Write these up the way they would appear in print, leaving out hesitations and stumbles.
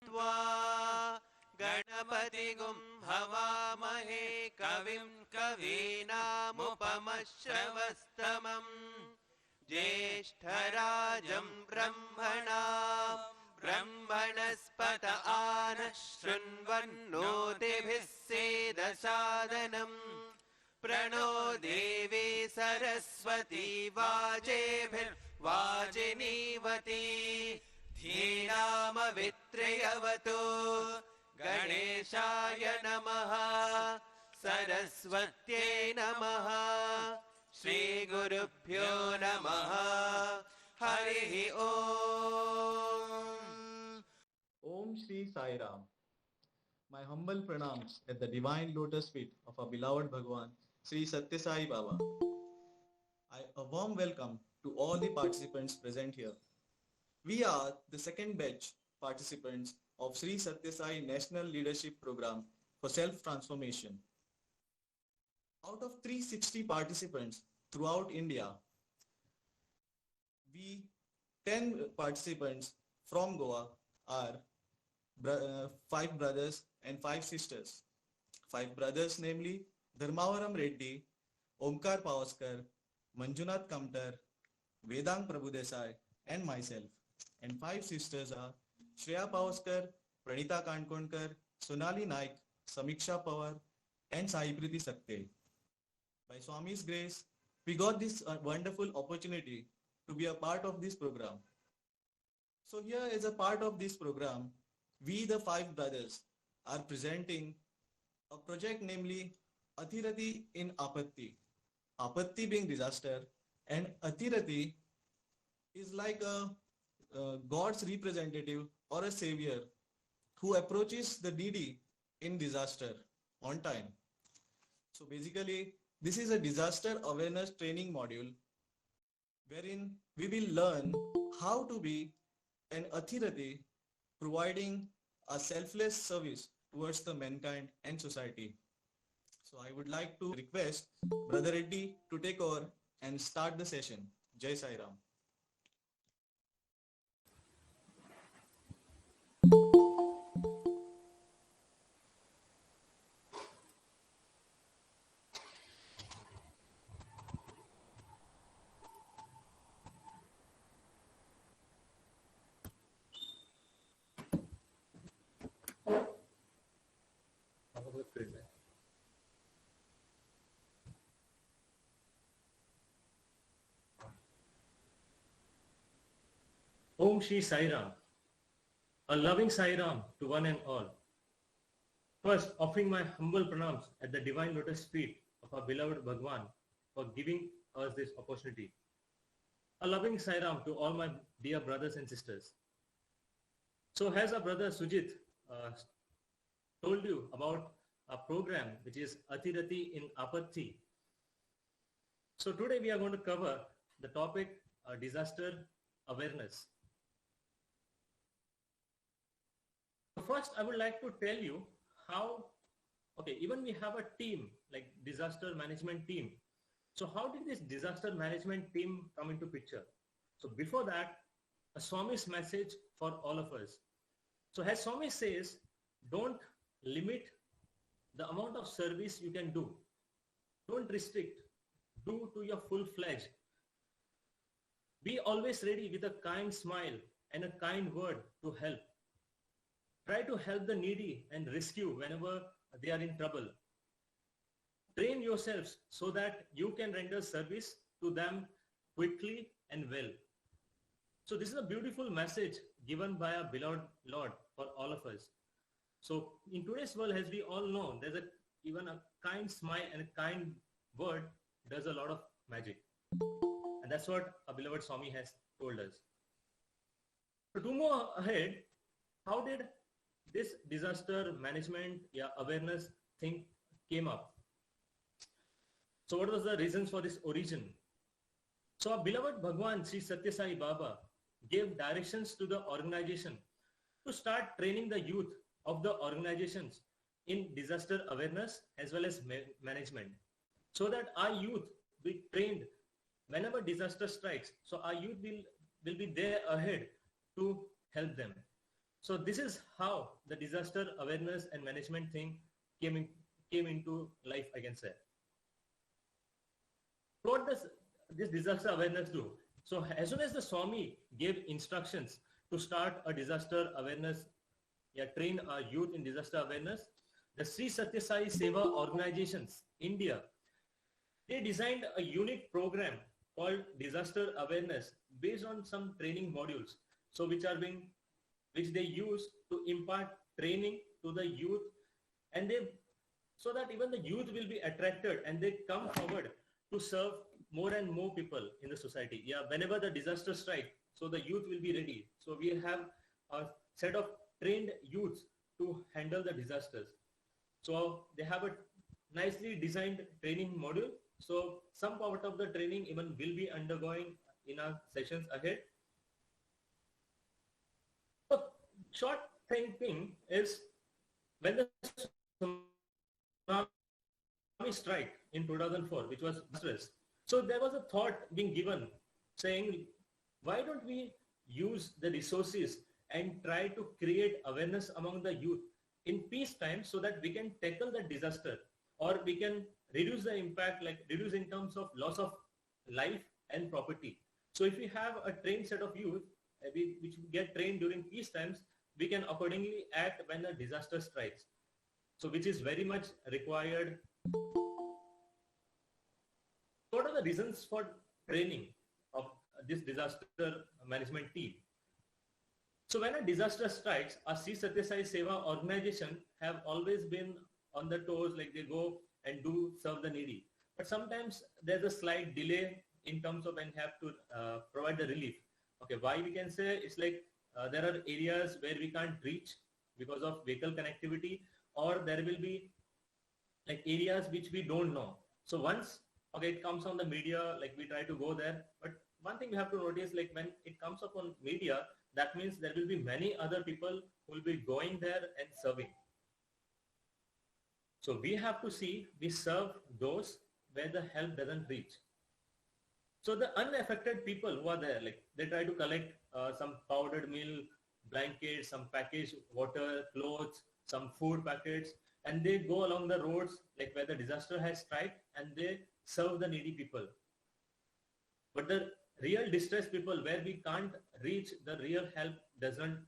त्वा गणपतिगुं हवामहे कविं कवीनामुपमश्रवस्तमम् ज्येष्ठराजं ब्रह्मणां ब्रह्मणस्पत आनः शृण्वन्नोतिभिः सेदसादनम् प्रणो देवी सरस्वती वाजेभिर्वाजिनीवती धीनामवित्रयवतु गणेशाय नमः सरस्वत्यै नमः श्रीगुरुभ्यो नमः हरिः ओम्। Om Shri Sai Ram. My humble pranams at the divine lotus feet of our beloved Bhagwan, Sri Sathya Sai Baba. A warm welcome to all the participants present here. We are the second batch participants of Sri Sathya Sai National Leadership Program for Self Transformation. Out of 360 participants throughout India, 10 participants from Goa are 5 brothers and 5 sisters. 5 brothers namely Dharmavaram Reddy, Omkar Pavaskar, Manjunath Kamtar, Vedang Prabhudesai and myself. And 5 sisters are Shreya Pavaskar, Pranita Kankonkar, Sonali Naik, Samiksha Pawar and Saipriti Sakte. By Swami's grace, we got this wonderful opportunity to be a part of this program. So here as a part of this program, we the 5 brothers are presenting a project namely Athirathi in Apattih. Apattih being disaster and Athirathi is like a God's representative or a savior who approaches the needy in disaster on time. So basically this is a disaster awareness training module wherein we will learn how to be an Athirathi providing a selfless service towards the mankind and society. So I would like to request Brother Reddy to take over and start the session. Jai Sai Ram. Om Shri Sai Ram, a loving Sai Ram to one and all. First, offering my humble pranams at the divine lotus feet of our beloved Bhagwan for giving us this opportunity. A loving Sai Ram to all my dear brothers and sisters. So as our brother Sujit told you about a program which is Athirathi in Apattih. So today we are going to cover the topic disaster awareness. First, I would like to tell you how, even we have a team like disaster management team. So how did this disaster management team come into picture? So before that, a Swami's message for all of us. So as Swami says, don't limit the amount of service you can do. Don't restrict. Do to your full-fledged. Be always ready with a kind smile and a kind word to help. Try to help the needy and rescue whenever they are in trouble. Train yourselves so that you can render service to them quickly and well. So this is a beautiful message given by our beloved Lord for all of us. So in today's world, as we all know, there's even a kind smile and a kind word does a lot of magic. And that's what our beloved Swami has told us. So to move ahead, how did this disaster management awareness thing came up? So what was the reasons for this origin? So our beloved Bhagwan Sri Sathya Sai Baba gave directions to the organization to start training the youth of the organizations in disaster awareness as well as management, so that our youth be trained whenever disaster strikes. So our youth will be there ahead to help them. So this is how the disaster awareness and management thing came into life, I can say. What does this disaster awareness do? So as soon as the Swami gave instructions to start a disaster awareness, train our youth in disaster awareness, the Sri Sathya Sai Seva organizations, India, they designed a unique program called disaster awareness based on some training modules. So which they use to impart training to the youth, and so that even the youth will be attracted and they come forward to serve more and more people in the society. Whenever the disaster strikes, so the youth will be ready. So we have a set of trained youths to handle the disasters. So they have a nicely designed training module. So some part of the training even will be undergoing in our sessions ahead. So short thinking is, when the tsunami strike in 2004, which was disastrous, so there was a thought being given saying, why don't we use the resources and try to create awareness among the youth in peacetime so that we can tackle the disaster, or we can reduce the impact, like reduce in terms of loss of life and property. So if we have a trained set of youth, which get trained during peace times, we can accordingly act when a disaster strikes. So which is very much required. What are the reasons for training of this disaster management team? So when a disaster strikes, our Sri Sathya Sai Seva organization have always been on the toes, like they go and do serve the needy. But sometimes there's a slight delay in terms of when have to provide the relief. Okay, why we can say it's like there are areas where we can't reach because of vehicle connectivity, or there will be like areas which we don't know. So once, okay, it comes on the media, like we try to go there. But one thing we have to notice, like when it comes up on media, that means there will be many other people who will be going there and serving. So we have to see, we serve those where the help doesn't reach. So the unaffected people who are there, like they try to collect some powdered meal, blankets, some packaged water, clothes, some food packets, and they go along the roads like where the disaster has struck, and they serve the needy people. But the real distressed people, where we can't reach, the real help doesn't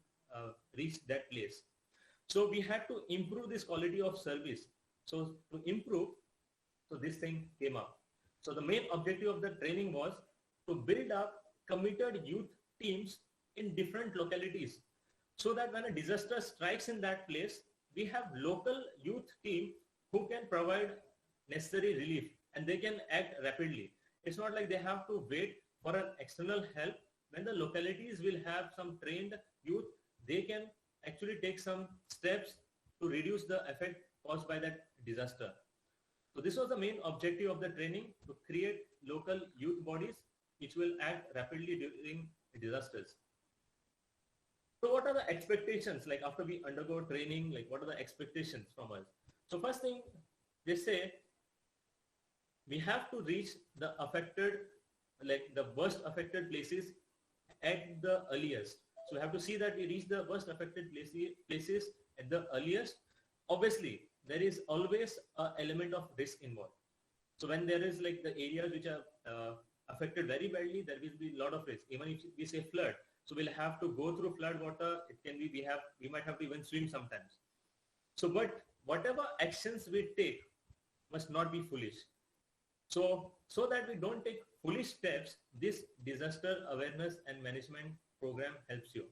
reach that place. So we had to improve this quality of service. So to improve, so this thing came up. So the main objective of the training was to build up committed youth teams in different localities, so that when a disaster strikes in that place, we have local youth team who can provide necessary relief and they can act rapidly. It's not like they have to wait for an external help. When the localities will have some trained youth, they can actually take some steps to reduce the effect caused by that disaster. So this was the main objective of the training, to create local youth bodies which will act rapidly during disasters. So what are the expectations, like after we undergo training, like what are the expectations from us? So first thing they say, we have to reach the affected, like the worst affected places at the earliest. So we have to see that we reach the worst affected places at the earliest. Obviously, there is always an element of risk involved. So when there is like the areas which are affected very badly, there will be a lot of risk. Even if we say flood, so we'll have to go through flood water. It can be, we might have to even swim sometimes. So, but whatever actions we take must not be foolish. So that we don't take foolish steps, this disaster awareness and management program helps you.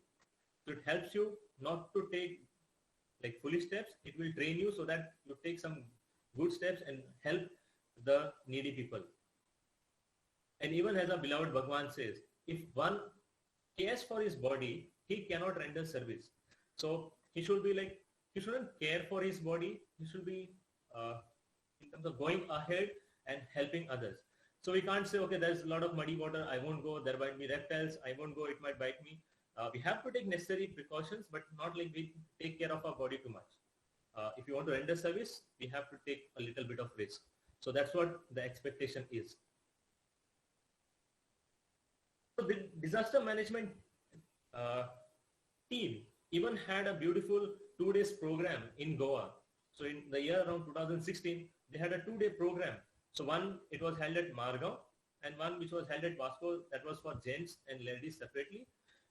So it helps you not to take like foolish steps. It will train you so that you take some good steps and help the needy people. And even as our beloved Bhagwan says, if one cares for his body, he cannot render service. So he should be like, he shouldn't care for his body. He should be in terms of going ahead and helping others. So we can't say, okay, there's a lot of muddy water, I won't go, there might be reptiles, I won't go, it might bite me. We have to take necessary precautions, but not like we take care of our body too much. If you want to render service, we have to take a little bit of risk. So that's what the expectation is. So the disaster management team even had a beautiful 2 days program in Goa. So in the year around 2016, they had a 2-day program. So one, it was held at Margao, and one which was held at Vasco, that was for gents and ladies separately.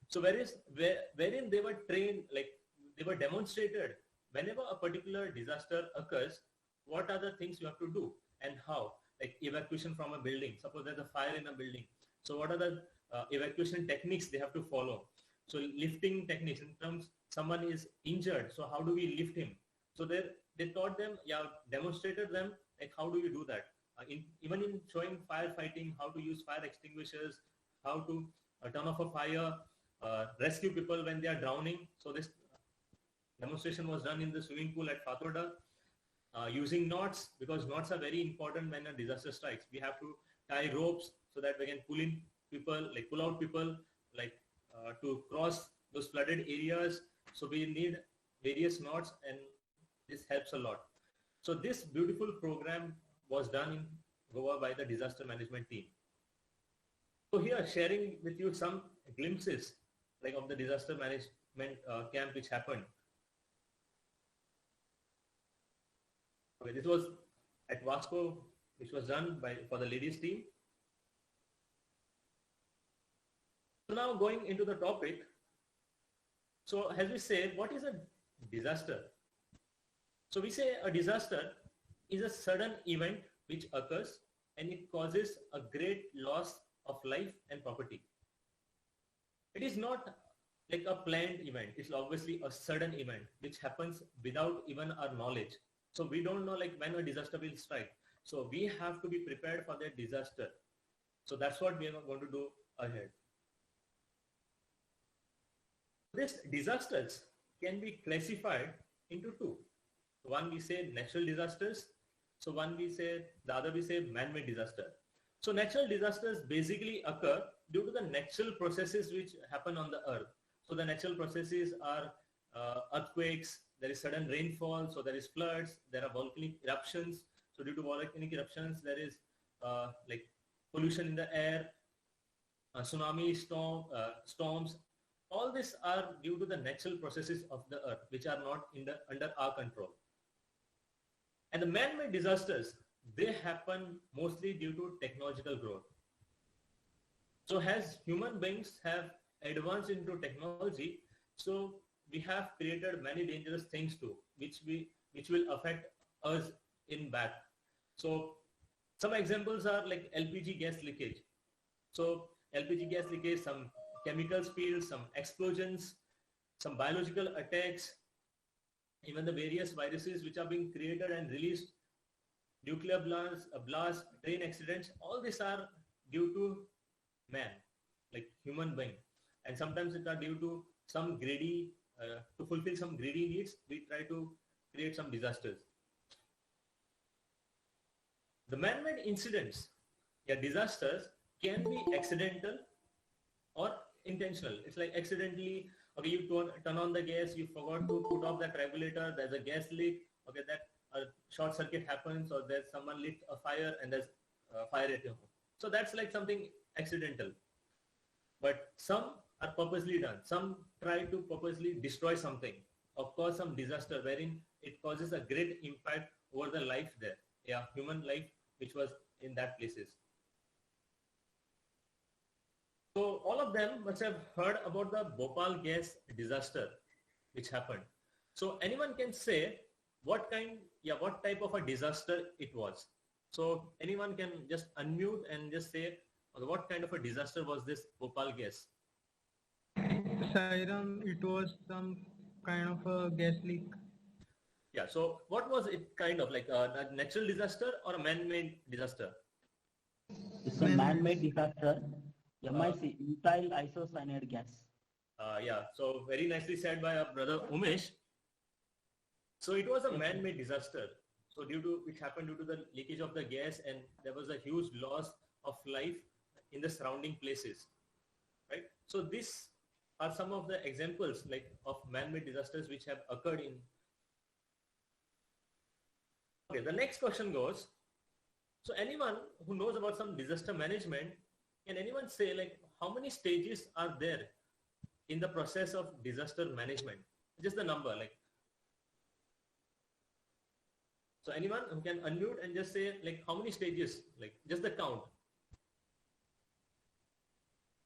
So wherein they were trained, like they were demonstrated, whenever a particular disaster occurs, what are the things you have to do and how, like evacuation from a building. Suppose there's a fire in a building. So what are the evacuation techniques they have to follow? So lifting techniques, in terms someone is injured, so how do we lift him? So they taught them, demonstrated them, like how do you do that? Even in showing firefighting, how to use fire extinguishers, how to turn off a fire, rescue people when they are drowning. So this demonstration was done in the swimming pool at Fatorda, using knots, because knots are very important when a disaster strikes. We have to tie ropes so that we can pull in people, like pull out people, like to cross those flooded areas. So we need various knots, and this helps a lot. So this beautiful program was done in Goa by the disaster management team. So here sharing with you some glimpses like of the disaster management camp which happened. Okay, this was at Vasco, which was done for the ladies team. So now going into the topic. So as we say, what is a disaster? So we say a disaster is a sudden event which occurs and it causes a great loss of life and property. It is not like a planned event. It's obviously a sudden event which happens without even our knowledge. So we don't know like when a disaster will strike. So we have to be prepared for that disaster. So that's what we are going to do ahead. These disasters can be classified into two. One we say natural disasters. So one we say, the other we say man-made disaster. So natural disasters basically occur due to the natural processes which happen on the earth. So the natural processes are earthquakes, there is sudden rainfall, so there is floods, there are volcanic eruptions. So due to volcanic eruptions, there is like pollution in the air, tsunami, storms. All these are due to the natural processes of the earth, which are not under our control. And the man-made disasters, they happen mostly due to technological growth. So as human beings have advanced into technology, so we have created many dangerous things too, which will affect us in back. So some examples are like LPG gas leakage. So LPG gas leakage, some chemical spills, some explosions, some biological attacks, even the various viruses which are being created and released, nuclear blast, train accidents, all these are due to man, like human being. And sometimes it are due to some greedy, to fulfill some greedy needs, we try to create some disasters. The man-made incidents, disasters can be accidental or intentional. It's like accidentally, okay, you turn on the gas, you forgot to put off that regulator, there's a gas leak, okay, that a short circuit happens, or there's someone lit a fire and there's a fire at your home. So that's like something accidental. But some are purposely done. Some try to purposely destroy something or cause some disaster wherein it causes a great impact over the life there. Yeah, human life which was in that places. So all of them must have heard about the Bhopal gas disaster which happened. So anyone can say what type of a disaster it was. So anyone can just unmute and just say what kind of a disaster was this Bhopal gas? Sairam, it was some kind of a gas leak. Yeah, so what was it kind of, like a natural disaster or a man-made disaster? It's a man-made disaster. MIC, methyl isocyanide gas. Yeah, so very nicely said by our brother Umesh. So it was a man-made disaster. So which happened due to the leakage of the gas, and there was a huge loss of life in the surrounding places, right? So these are some of the examples like of man-made disasters which have occurred in. Okay, the next question goes, so anyone who knows about some disaster management, can anyone say like how many stages are there in the process of disaster management? Just the number, like. So anyone who can unmute and just say like how many stages, like just the count.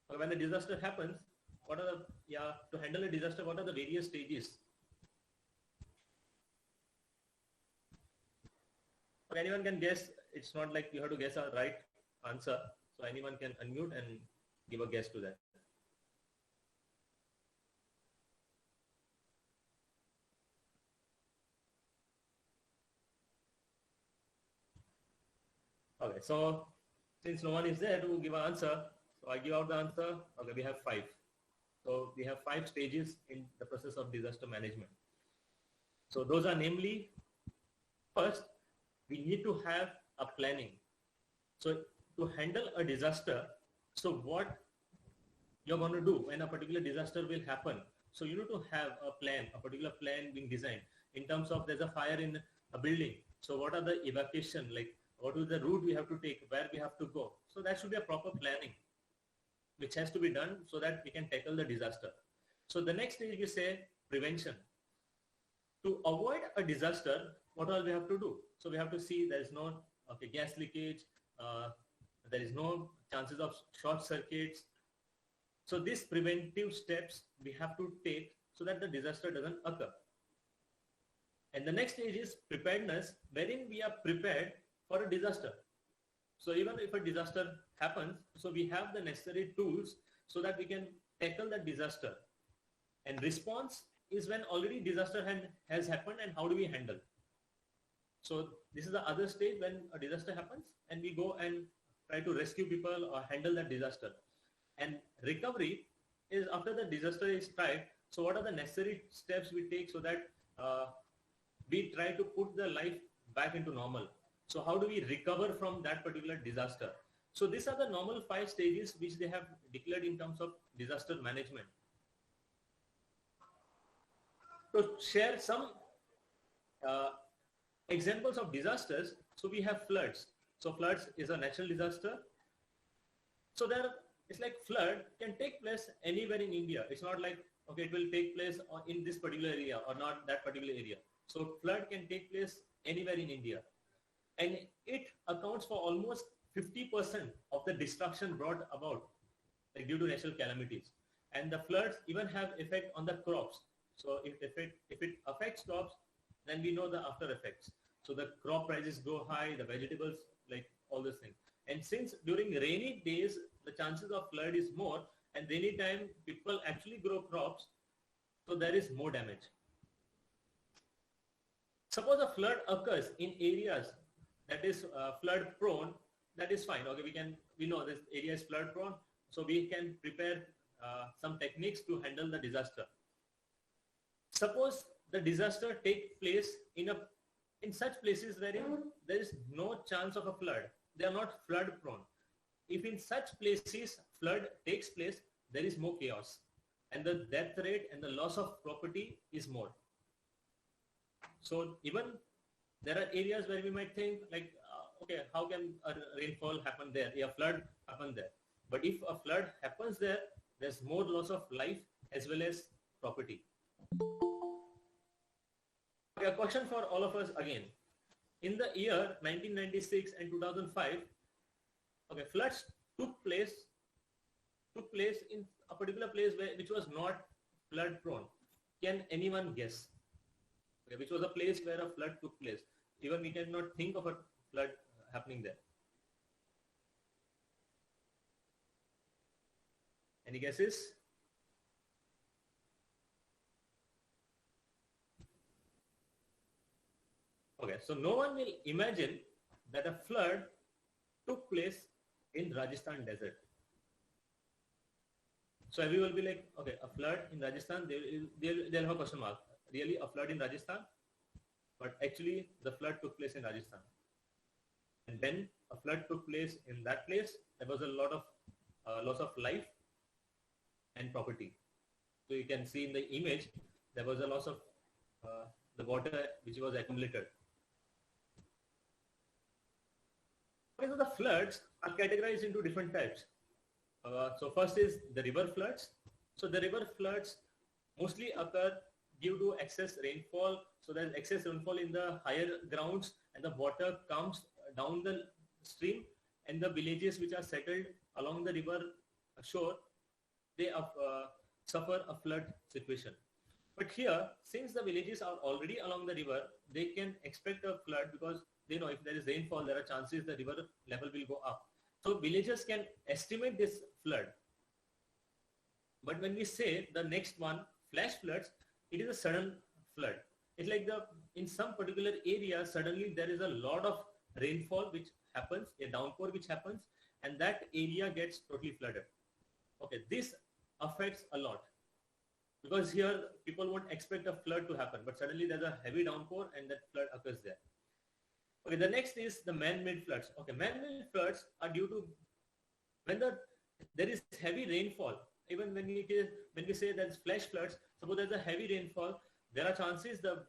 Or when the disaster happens, what are the, to handle a disaster, what are the various stages? Or anyone can guess, it's not like you have to guess a right answer. So anyone can unmute and give a guess to that. Okay, so since no one is there to give an answer, so I give out the answer. Okay, we have 5. So we have 5 stages in the process of disaster management. So those are namely, first, we need to have a planning. So to handle a disaster, so what you're going to do when a particular disaster will happen. So you need to have a plan, a particular plan being designed in terms of there's a fire in a building. So what are the evacuation, like what is the route we have to take, where we have to go. So that should be a proper planning, which has to be done so that we can tackle the disaster. So the next stage we say prevention. To avoid a disaster, what all we have to do? So we have to see there is no gas leakage, there is no chances of short circuits. So these preventive steps we have to take so that the disaster doesn't occur. And the next stage is preparedness, wherein we are prepared for a disaster. So even if a disaster happens, so we have the necessary tools so that we can tackle that disaster. And response is when already disaster has happened, and how do we handle? So this is the other stage when a disaster happens and we go and try to rescue people or handle that disaster. And recovery is after the disaster is tried. So what are the necessary steps we take so that we try to put the life back into normal? So how do we recover from that particular disaster? So these are the normal 5 stages which they have declared in terms of disaster management. To share some examples of disasters, so we have floods. So floods is a natural disaster. So it's like flood can take place anywhere in India. It's not like, okay, it will take place in this particular area or not that particular area. So flood can take place anywhere in India. And it accounts for almost 50% of the destruction brought about like due to natural calamities. And the floods even have effect on the crops. So if it affects crops, then we know the after effects. So the crop prices go high, the vegetables, like all those things. And since during rainy days, the chances of flood is more, and rainy time people actually grow crops, so there is more damage. Suppose a flood occurs in areas that is flood prone, that is fine. Okay, we know this area is flood prone, so we can prepare some techniques to handle the disaster. Suppose the disaster takes place in such places wherein there is no chance of a flood. They are not flood prone. If in such places flood takes place, there is more chaos, and the death rate and the loss of property is more. So even there are areas where we might think like, okay, how can a rainfall happen there? A flood happen there. But if a flood happens there, there's more loss of life as well as property. Okay, a question for all of us again. In the year 1996 and 2005, okay, floods took place in a particular place which was not flood prone. Can anyone guess? Okay, which was a place where a flood took place? Even we cannot think of a flood happening there. Any guesses? Okay, so no one will imagine that a flood took place in Rajasthan desert. So everyone will be like, okay, a flood in Rajasthan, they'll have a question mark. Really, a flood in Rajasthan? But actually, the flood took place in Rajasthan. And when a flood took place in that place, there was a lot of loss of life and property. So you can see in the image, there was a loss of the water which was accumulated. Okay, so the floods are categorized into different types. So first is the river floods, So the river floods mostly occur due to excess rainfall. So there's excess rainfall in the higher grounds and the water comes down the stream, and the villages which are settled along the river shore, they suffer a flood situation. But here, since the villages are already along the river, they can expect a flood because they know if there is rainfall, there are chances the river level will go up. So villagers can estimate this flood. But when we say the next one, flash floods, it is a sudden flood. It's like in some particular area, suddenly there is a lot of rainfall which happens, a downpour which happens, and that area gets totally flooded. Okay, this affects a lot because here people won't expect a flood to happen, but suddenly there's a heavy downpour and that flood occurs there. Okay, the next is the man-made floods. Okay, man-made floods are due to when there is heavy rainfall. Even when we say there's flash floods, suppose there's a heavy rainfall, there are chances the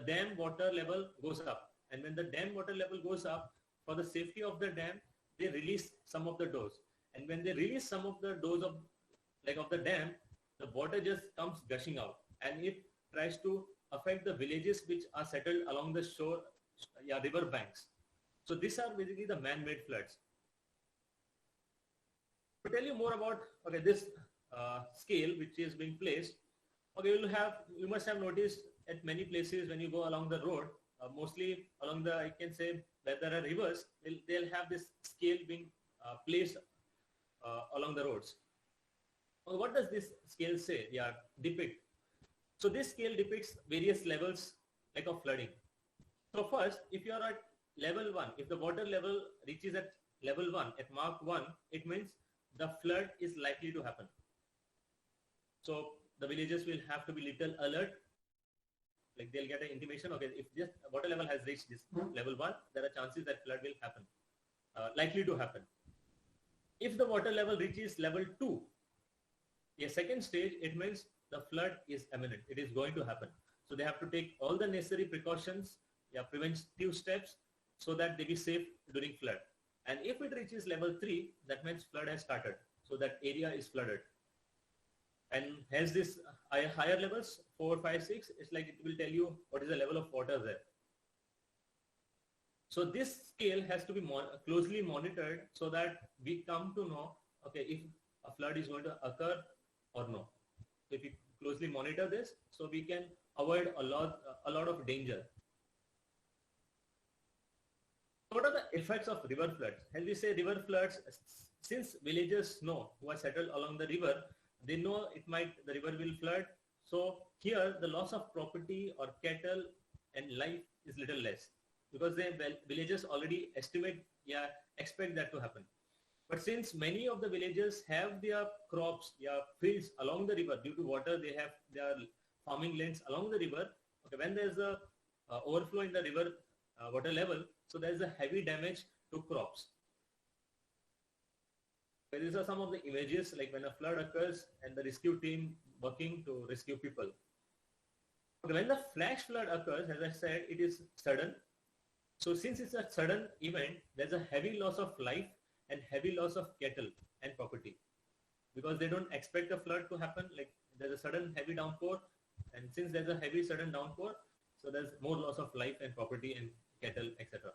dam water level goes up, and when the dam water level goes up, for the safety of the dam, they release some of the doors, and when they release some of the doors of the dam, the water just comes gushing out, and it tries to affect the villages which are settled along the shore, river banks. So these are basically the man-made floods. To tell you more about this scale which is being placed, you must have noticed at many places when you go along the road, mostly along I can say where there are rivers, they'll have this scale being placed along the roads. What does this scale say? Depict. So this scale depicts various levels of flooding. So first, if you are at level 1, if the water level reaches at level 1, at mark 1, it means the flood is likely to happen. So the villagers will have to be little alert, they'll get an intimation, if this water level has reached this level 1, there are chances that flood will happen, likely to happen. If the water level reaches level 2, a second stage, it means the flood is imminent, it is going to happen. So they have to take all the necessary precautions, preventive steps, so that they be safe during flood. And if it reaches level 3, that means flood has started. So that area is flooded. And hence this higher levels, 4, 5, 6, it's like it will tell you what is the level of water there. So this scale has to be closely monitored so that we come to know, if a flood is going to occur or no. If we closely monitor this, so we can avoid a lot of danger. What are the effects of river floods? As we say, river floods, since villagers know who are settled along the river, they know the river will flood. So here the loss of property or cattle and life is little less because the villagers already expect that to happen. But since many of the villagers have their crops, fields along the river due to water, they have their farming lands along the river. When there's a overflow in the river water level, so there is a heavy damage to crops. These are some of the images when a flood occurs and the rescue team working to rescue people. When the flash flood occurs, as I said, it is sudden. So since it's a sudden event, there's a heavy loss of life and heavy loss of cattle and property because they don't expect a flood to happen. There's a sudden heavy downpour, and since there's a heavy sudden downpour, so there's more loss of life and property and cattle, etc.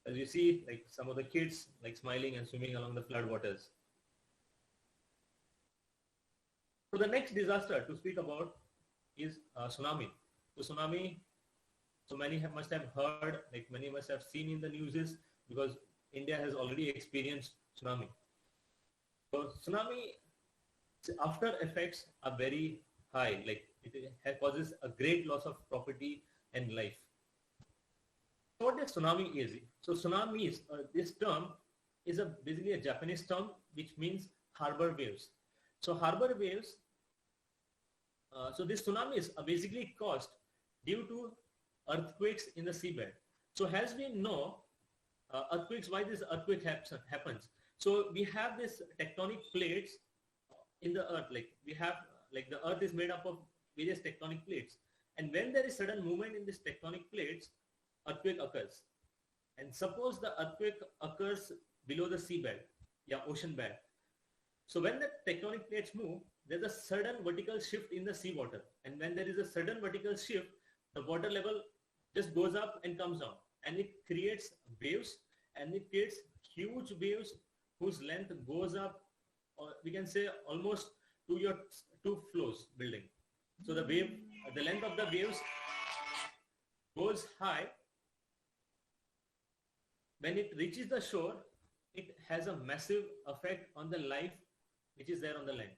As you see, some of the kids smiling and swimming along the flood waters. So the next disaster to speak about is tsunami. So tsunami, so many must have heard, many must have seen in the newses because India has already experienced tsunami. So tsunami after effects are very high, it causes a great loss of property and life. What a tsunami is? So tsunami is, this term is basically a Japanese term which means harbor waves. So harbor waves, so these tsunamis are basically caused due to earthquakes in the seabed. So as we know, earthquakes, why this earthquake happens? So we have this tectonic plates in the earth, we have, the earth is made up of various tectonic plates. And when there is sudden movement in these tectonic plates, earthquake occurs. And suppose the earthquake occurs below the seabed, ocean bed. So when the tectonic plates move, there's a sudden vertical shift in the seawater. And when there is a sudden vertical shift, the water level just goes up and comes down. And it creates waves, and it creates huge waves whose length goes up, or we can say almost to your 2 floors building. So the length of the waves goes high. When it reaches the shore, it has a massive effect on the life which is there on the land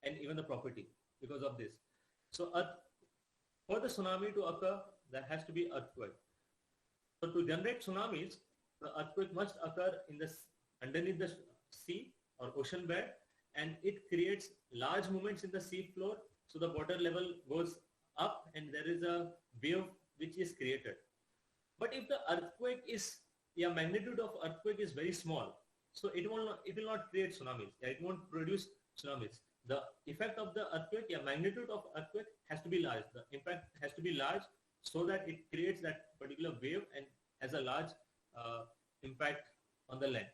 and even the property because of this. So for the tsunami to occur, there has to be earthquake. So to generate tsunamis, the earthquake must occur underneath the sea or ocean bed, and it creates large movements in the sea floor. So the water level goes up and there is a wave which is created. But if the magnitude of earthquake is very small, so it will not create tsunamis. It won't produce tsunamis. The effect of the earthquake, magnitude of earthquake has to be large. The impact has to be large so that it creates that particular wave and has a large impact on the land.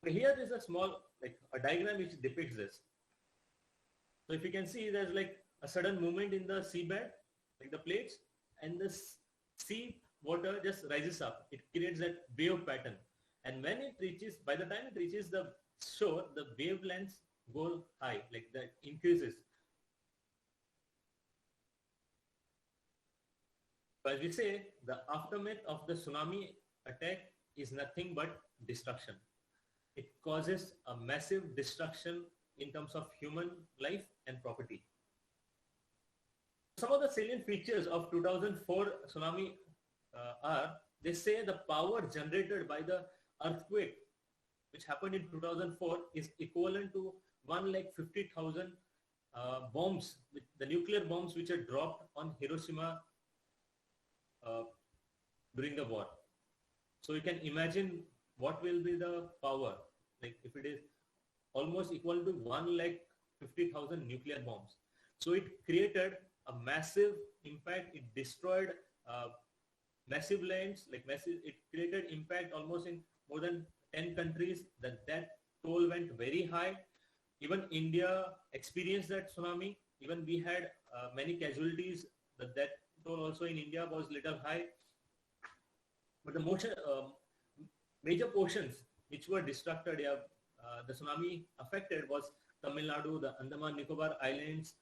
Here is a small, a diagram which depicts this. So if you can see, there's a sudden movement in the seabed, like the plates, and the sea water just rises up. It creates that wave pattern. And when it reaches, by the time it reaches the shore, the wavelengths go high, like that increases. As we say, the aftermath of the tsunami attack is nothing but destruction. It causes a massive destruction in terms of human life and property. Some of the salient features of 2004 tsunami are, they say the power generated by the earthquake which happened in 2004 is equivalent to 150,000 bombs, the nuclear bombs which are dropped on Hiroshima during the war. So you can imagine what will be the power, like if it is almost equal to 150,000 nuclear bombs. So it created a massive impact. It destroyed massive lands, it created impact almost in more than 10 countries. That toll went very high. Even India experienced that tsunami. Even we had many casualties. That toll also in India was little high. But the major portions which were destructed, the tsunami affected was Tamil Nadu, the Andaman Nicobar Islands.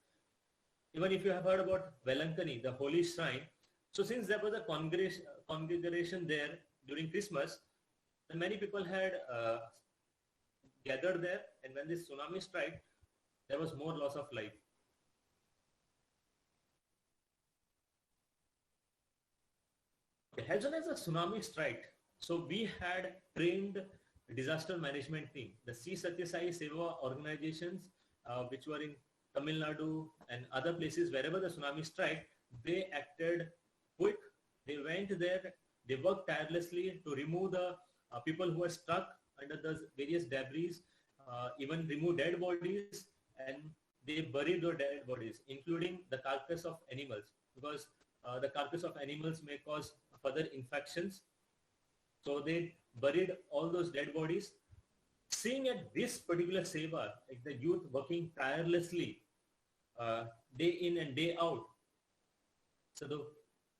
Even if you have heard about Velankani, the holy shrine. So since there was a congregation there during Christmas, then many people had gathered there, and when this tsunami struck, there was more loss of life. As soon as the tsunami struck, so we had trained disaster management team, the Sathya Seva organizations, which were in Tamil Nadu and other places. Wherever the tsunami struck, they acted quick. They went there. They worked tirelessly to remove the people who were stuck under the various debris, even remove dead bodies, and they buried those dead bodies, including the carcass of animals, because the carcass of animals may cause further infections. So they buried all those dead bodies. Seeing at this particular seva, like the youth working tirelessly, day in and day out. So the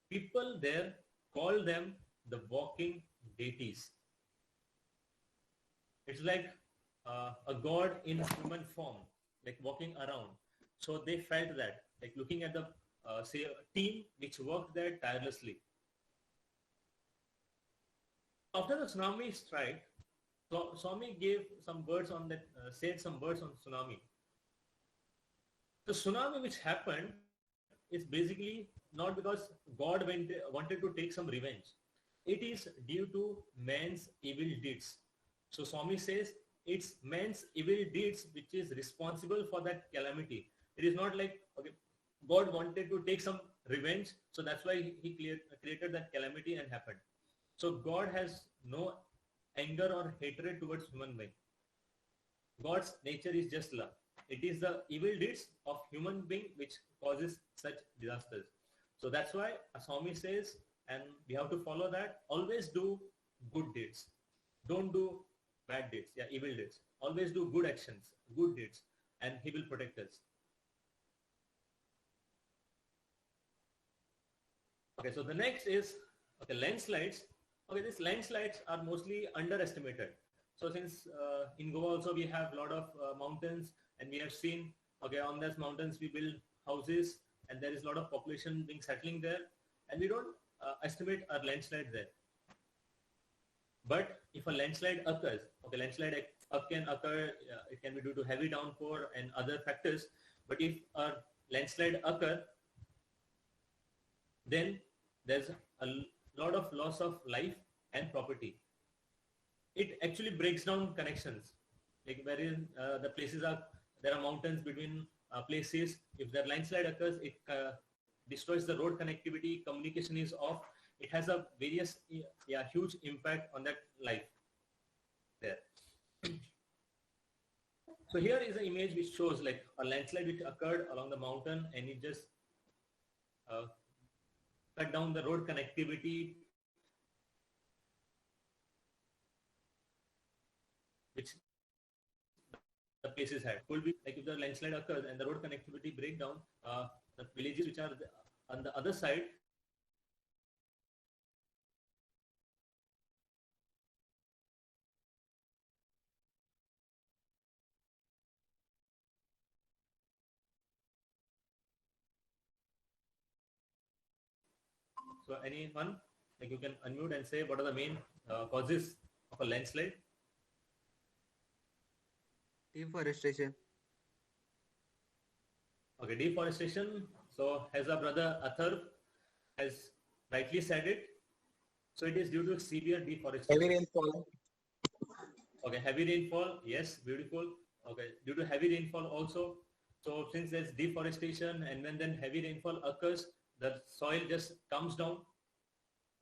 people there call them the walking deities. It's like a god in human form, like walking around. So they felt that, like looking at the team which worked there tirelessly. After the tsunami strike, Swami gave some words on that, said some words on tsunami. The tsunami which happened is basically not because God wanted to take some revenge. It is due to man's evil deeds. So Swami says it's man's evil deeds which is responsible for that calamity. It is not like, okay, God wanted to take some revenge, so that's why he created that calamity and happened. So God has no anger or hatred towards human being. God's nature is just love. It is the evil deeds of human being which causes such disasters. So that's why Swami says, and we have to follow that, always do good deeds. Don't do bad deeds, yeah, evil deeds. Always do good actions, good deeds, and he will protect us. Okay, so the next is, okay, landslides. Okay, these landslides are mostly underestimated. So since in Goa also we have a lot of mountains, and we have seen, okay, on those mountains we build houses, and there is a lot of population being settling there, and we don't estimate our landslide there. But if a landslide occurs, okay, landslide can occur, it can be due to heavy downpour and other factors. But if a landslide occur, then there's a lot of loss of life and property. It actually breaks down connections, like wherein the places are, there are mountains between places. If the landslide occurs, it destroys the road connectivity, communication is off. It has a various, huge impact on that life there. So here is an image which shows like a landslide which occurred along the mountain, and it just cut down the road connectivity, which the places had. Could be like if the landslide occurs and the road connectivity break down, the villages which are on the other side, so anyone, like you can unmute and say what are the main causes of a landslide? Deforestation. Okay, deforestation. So as our brother Athar has rightly said it, so it is due to severe deforestation. Heavy rainfall. Okay, heavy rainfall, yes, beautiful. Okay, due to heavy rainfall also. So since there's deforestation, and when then heavy rainfall occurs, the soil just comes down,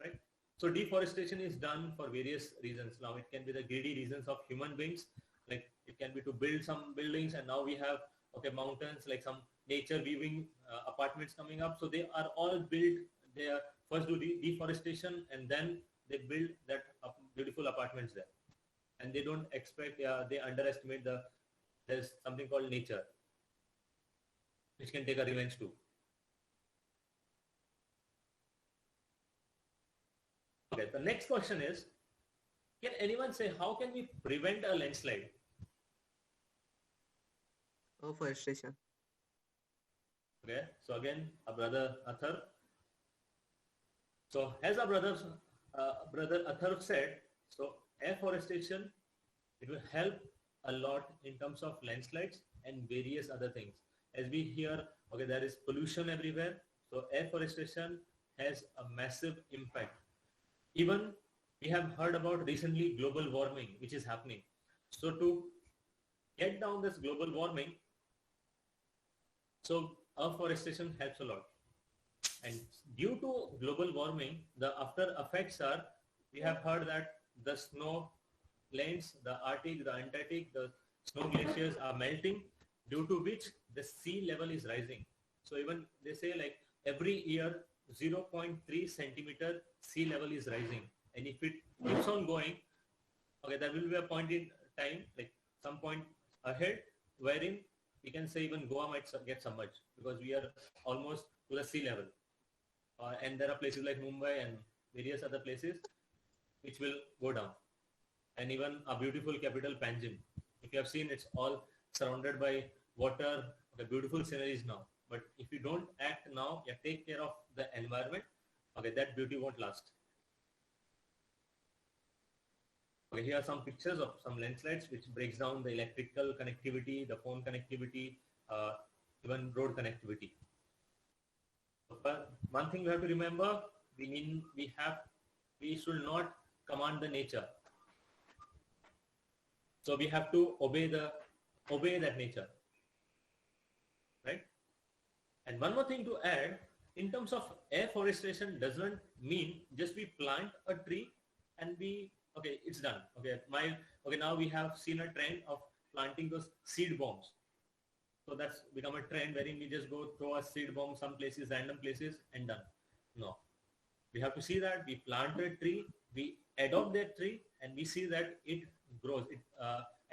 right? So deforestation is done for various reasons. Now it can be the greedy reasons of human beings, like it can be to build some buildings, and now we have, okay, mountains, like some nature viewing apartments coming up. So they are all built, they are first do deforestation, and then they build that beautiful apartments there. And they don't expect, they underestimate there's something called nature, which can take a revenge too. Okay, the next question is, can anyone say how can we prevent a landslide? Afforestation. Okay, so again, our brother Athar. So as our brother Athar said, so afforestation, it will help a lot in terms of landslides and various other things. As we hear, okay, there is pollution everywhere. So afforestation has a massive impact. Even we have heard about recently global warming, which is happening. So to get down this global warming, so afforestation helps a lot. And due to global warming, the after effects are, we have heard that the snow lanes, the Arctic, the Antarctic, the snow glaciers are melting, due to which the sea level is rising. So even they say like every year 0.3 centimeter sea level is rising. And if it keeps on going, okay, there will be a point in time, like some point ahead, wherein we can say even Goa might get submerged, because we are almost to the sea level. And there are places like Mumbai and various other places which will go down. And even a beautiful capital, Panjim. If you have seen, it's all surrounded by water, the beautiful sceneries now. But if you don't act now, you take care of the environment, okay, that beauty won't last. Okay, here are some pictures of some landslides which breaks down the electrical connectivity, the phone connectivity, even road connectivity. But one thing we have to remember, we should not command the nature. So we have to obey that nature, right? And one more thing to add, in terms of afforestation, doesn't mean just we plant a tree and okay, it's done. Okay, now we have seen a trend of planting those seed bombs. So that's become a trend wherein we just go throw a seed bomb some places, random places, and done. No. We have to see that we plant a tree, we adopt that tree, and we see that it grows.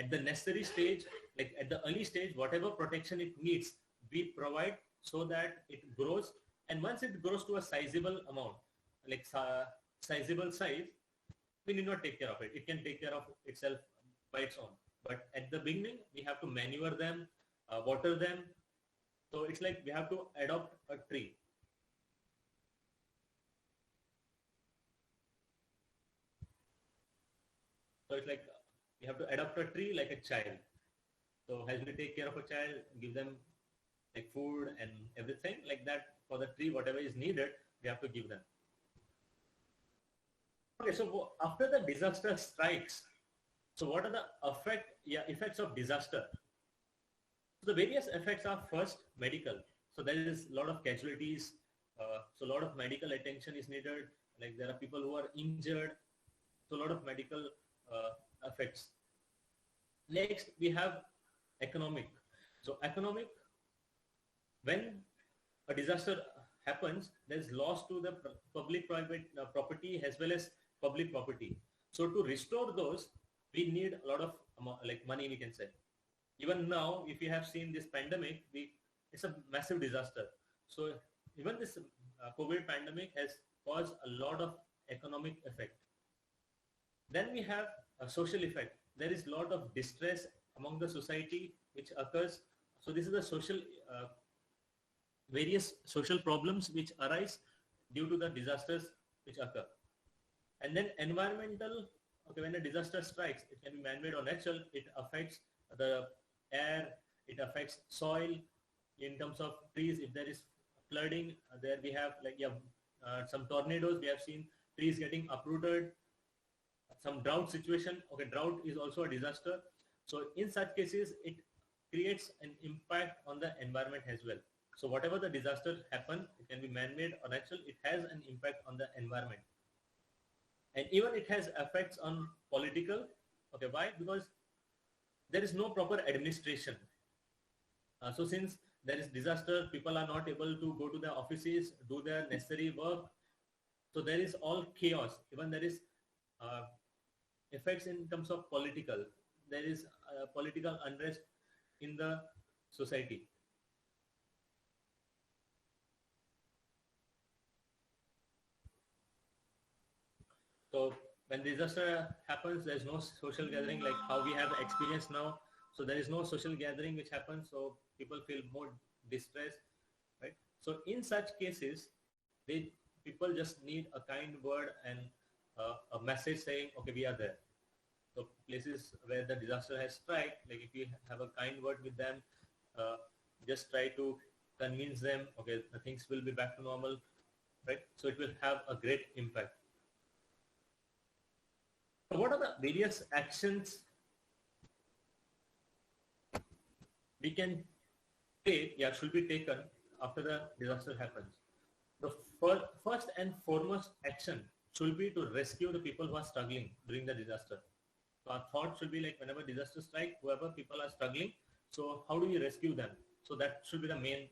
At the necessary stage, like at the early stage, whatever protection it needs, we provide so that it grows. And once it grows to a sizable amount, like sizable size, we need not take care of it. It can take care of itself by its own. But at the beginning, we have to manure them, water them. So it's like we have to adopt a tree. So it's like we have to adopt a tree like a child. So as we take care of a child, give them like food and everything like that for the tree, whatever is needed, we have to give them. Okay, so after the disaster strikes, so what are the effects of disaster? So the various effects are first medical. So there is a lot of casualties. So a lot of medical attention is needed. Like there are people who are injured. So a lot of medical effects. Next, we have economic. So economic, when a disaster happens, there's loss to the public-private property as well as public property. So to restore those, we need a lot of like money, we can say. Even now, if you have seen this pandemic, it's a massive disaster. So even this COVID pandemic has caused a lot of economic effect. Then we have a social effect. There is a lot of distress among the society which occurs. So this is the social, various social problems which arise due to the disasters which occur. And then environmental, okay, when a disaster strikes, it can be man-made or natural, it affects the air, it affects soil in terms of trees. If there is flooding, there we have like some tornadoes, we have seen trees getting uprooted, some drought situation. Okay, drought is also a disaster. So in such cases, it creates an impact on the environment as well. So whatever the disaster happen, it can be man-made or natural, it has an impact on the environment. And even it has effects on political. Okay, why? Because there is no proper administration. So since there is disaster, people are not able to go to their offices, do their necessary work. So there is all chaos. Even there is effects in terms of political. There is political unrest in the society. So when disaster happens, there's no social gathering like how we have experienced now. So there is no social gathering which happens. So people feel more distressed, right? So in such cases, people just need a kind word and a message saying, okay, we are there. So places where the disaster has struck, like if you have a kind word with them, just try to convince them, okay, the things will be back to normal, right? So it will have a great impact. So what are the various actions we can take, should be taken after the disaster happens? The first and foremost action should be to rescue the people who are struggling during the disaster. So our thought should be like whenever disaster strikes, whoever people are struggling, so how do we rescue them? So that should be the main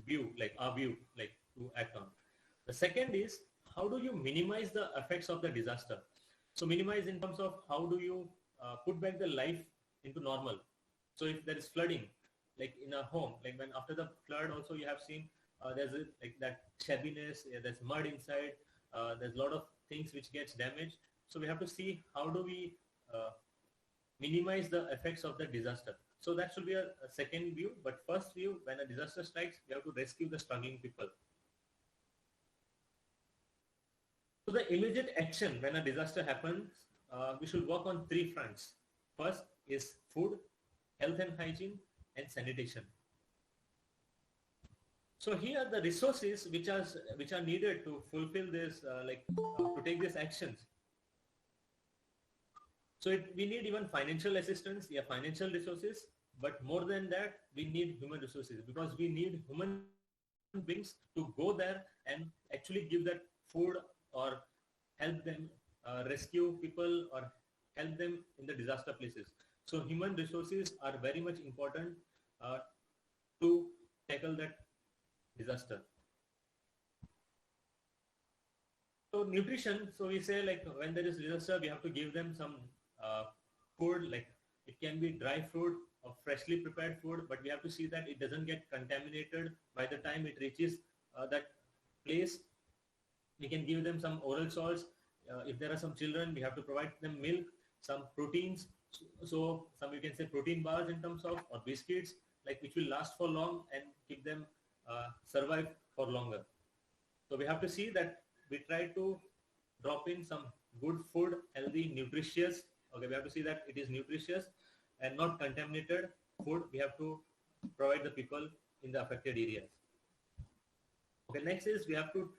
view, like our view, like to act on. The second is, how do you minimize the effects of the disaster? So minimize in terms of how do you put back the life into normal. So if there is flooding, like in a home, like when after the flood also you have seen there's like that shabbiness, there's mud inside, there's a lot of things which gets damaged. So we have to see how do we minimize the effects of the disaster. So that should be a second view, but first view, when a disaster strikes, we have to rescue the struggling people. So the immediate action when a disaster happens, we should work on three fronts. First is food, health and hygiene, and sanitation. So here the resources which are needed to fulfill this, to take these actions. So we need even financial assistance, financial resources, but more than that, we need human resources, because we need human beings to go there and actually give that food or help them rescue people or help them in the disaster places. So human resources are very much important to tackle that disaster. So nutrition, so we say like when there is disaster, we have to give them some food, like it can be dry food or freshly prepared food, but we have to see that it doesn't get contaminated by the time it reaches that place. We can give them some oral salts. If there are some children, we have to provide them milk, some proteins. So some you can say protein bars in terms of or biscuits, like which will last for long and keep them survive for longer. So we have to see that we try to drop in some good food, healthy, nutritious. Okay, we have to see that it is nutritious and not contaminated food. We have to provide the people in the affected areas. Okay, next is we have to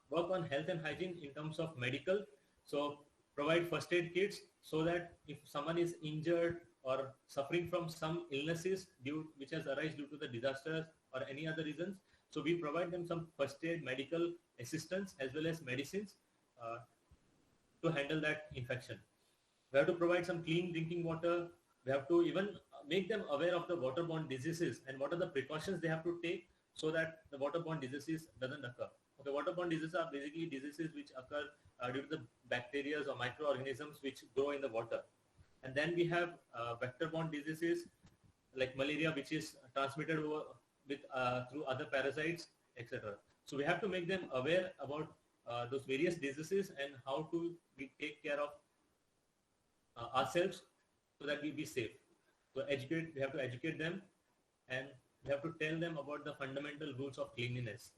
work on health and hygiene in terms of medical. So provide first aid kits so that if someone is injured or suffering from some illnesses which has arisen due to the disasters or any other reasons, so we provide them some first aid medical assistance as well as medicines uh, to handle that infection. We have to provide some clean drinking water. We have to even make them aware of the waterborne diseases and what are the precautions they have to take so that the waterborne diseases doesn't occur. Okay, waterborne diseases are basically diseases which occur due to the bacteria or microorganisms which grow in the water. And then we have vector-borne diseases like malaria, which is transmitted through other parasites, etc. So we have to make them aware about those various diseases and how to take care of ourselves so that we be safe. So we have to educate them and we have to tell them about the fundamental rules of cleanliness.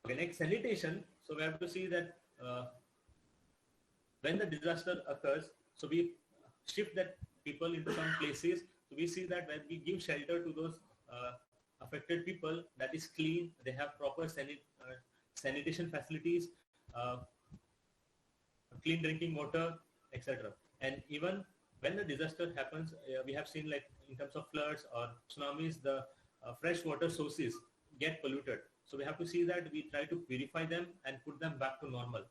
Okay, next, sanitation. So we have to see that when the disaster occurs, so we shift that people into some places. So we see that when we give shelter to those affected people, that is clean, they have proper sanitation facilities, clean drinking water, etc. And even when the disaster happens, we have seen like in terms of floods or tsunamis, the fresh water sources get polluted. So we have to see that we try to purify them and put them back to normal.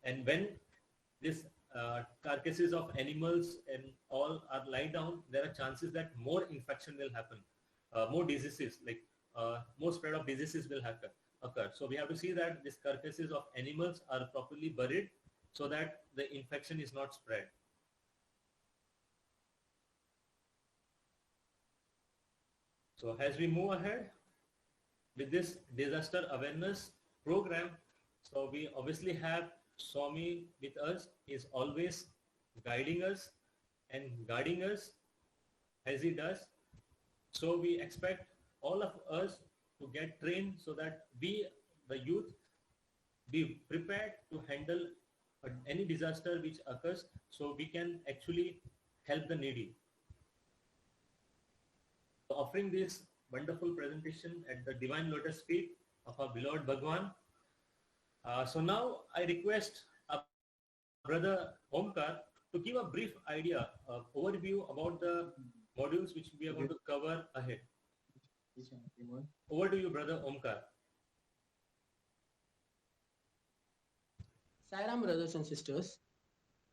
And when this carcasses of animals and all are lie down, there are chances that more infection will happen, more diseases, like more spread of diseases will occur. So we have to see that these carcasses of animals are properly buried so that the infection is not spread. So as we move ahead with this disaster awareness program, so we obviously have Swami with us. He is always guiding us and guarding us as he does. So we expect all of us to get trained so that we, the youth, be prepared to handle any disaster which occurs so we can actually help the needy. So offering this wonderful presentation at the Divine Lotus feet of our beloved Bhagwan. So now I request our brother Omkar to give a brief idea, overview about the modules which we are going to cover ahead. Over to you, brother Omkar. Sairam, brothers and sisters.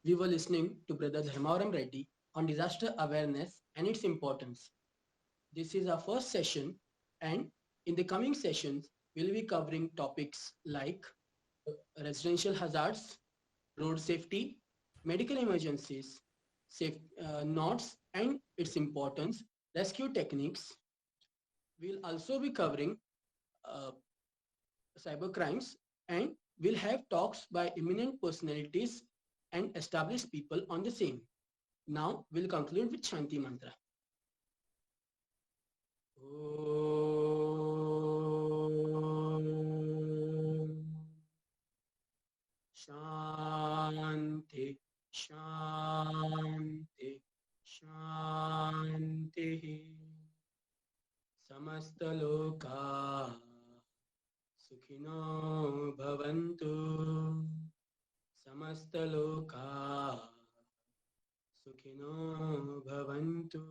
We were listening to Brother Dharmavaram Reddy on disaster awareness and its importance. This is our first session, and in the coming sessions, we'll be covering topics like residential hazards, road safety, medical emergencies, knots and its importance, rescue techniques. We'll also be covering cyber crimes, and we'll have talks by eminent personalities and established people on the same. Now we'll conclude with Shanti Mantra. Shanti, Shanti, Shanti. Samastaloka Sukhino Bhavantu. Samastaloka Sukhino Bhavantu.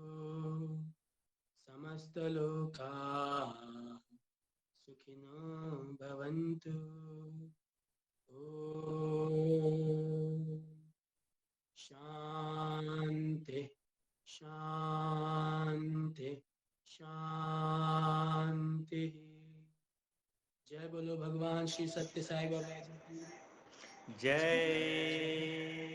Samastaloka Sukhino Bhavantu. Om Shanti, Shanti, Shanti. जय बोलो भगवान श्री सत्य साई बाबा जी की। जय